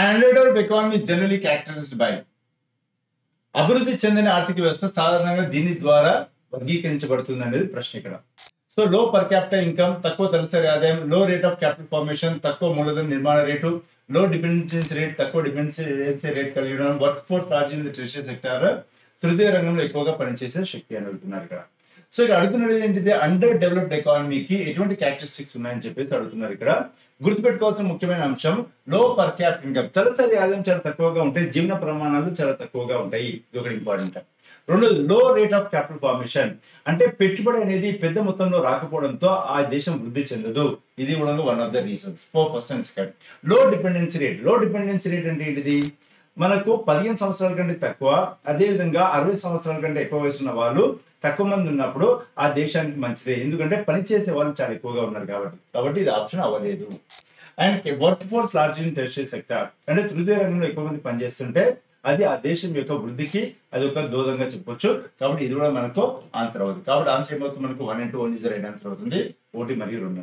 An underdeveloped economy is generally characterized by అభివృద్ధి చెందిన ఆర్థిక వ్యవస్థ సాధారణంగా దీని ద్వారా వర్గీకరించబడుతుంది అనేది ప్రశ్న ఇక్కడ. సో లో పర్ క్యాపిటల్ ఇన్కమ్, తక్కువ తలసరి ఆదాయం, లో రేట్ ఆఫ్ క్యాపిటల్ ఫార్మేషన్, తక్కువ మూలధన నిర్మాణ రేటు, లో డిపెండెన్సీ రేట్, తక్కువ డిపెండెన్సీ రేట్ కలిగి ఉండడం, work force large in the tertiary sector, తృతీయ రంగంలో ఎక్కువగా పనిచేసే శక్తి అని అడుగుతున్నారు ఇక్కడ. సో ఇక్కడ అడుగుతున్నది ఏంటిది, అండర్ డెవలప్డ్ ఎకానమీకి ఎటువంటి క్యారెక్టరిస్టిక్స్ ఉన్నాయని చెప్పేసి అడుగుతున్నారు ఇక్కడ. గుర్తుపెట్టుకోవాల్సిన ముఖ్యమైన అంశం లో పర్ క్యాపిటల్ ఇన్కమ్, తలసరి ఆదాయం చాలా తక్కువగా ఉంటాయి, జీవన ప్రమాణాలు చాలా తక్కువగా ఉంటాయి, ఇది ఒకటి ఇంపార్టెంట్. రెండోది లో రేట్ ఆఫ్ క్యాపిటల్ ఫార్మేషన్, అంటే పెట్టుబడి అనేది పెద్ద మొత్తంలో రాకపోవడంతో ఆ దేశం వృద్ధి చెందదు, ఇది కూడా one of the reasons. First and second. లో డిపెండెన్సీ రేట్, లో డిపెండెన్సీ రేట్ అంటే ఏంటిది, మనకు 15 సంవత్సరాల కంటే తక్కువ, అదే విధంగా 60 సంవత్సరాల కంటే ఎక్కువ వయసు ఉన్న వాళ్ళు తక్కువ మంది ఉన్నప్పుడు ఆ దేశానికి మంచిదే, ఎందుకంటే పనిచేసే వాళ్ళు చాలా ఎక్కువగా ఉన్నారు కాబట్టి ఇది ఆప్షన్ అవ్వలేదు. And work force large in tertiary sector, అంటే తృతీయ రంగంలో ఎక్కువ మంది పనిచేస్తుంటే అది ఆ దేశం యొక్క వృద్ధికి అది ఒక దోదంగా చెప్పొచ్చు, కాబట్టి ఇది కూడా మనకు ఆన్సర్ అవుతుంది. కాబట్టి ఆన్సర్ ఏమవుతుంది, మనకు 1 and 2 is the right answer అవుతుంది, 1 మరియు 2.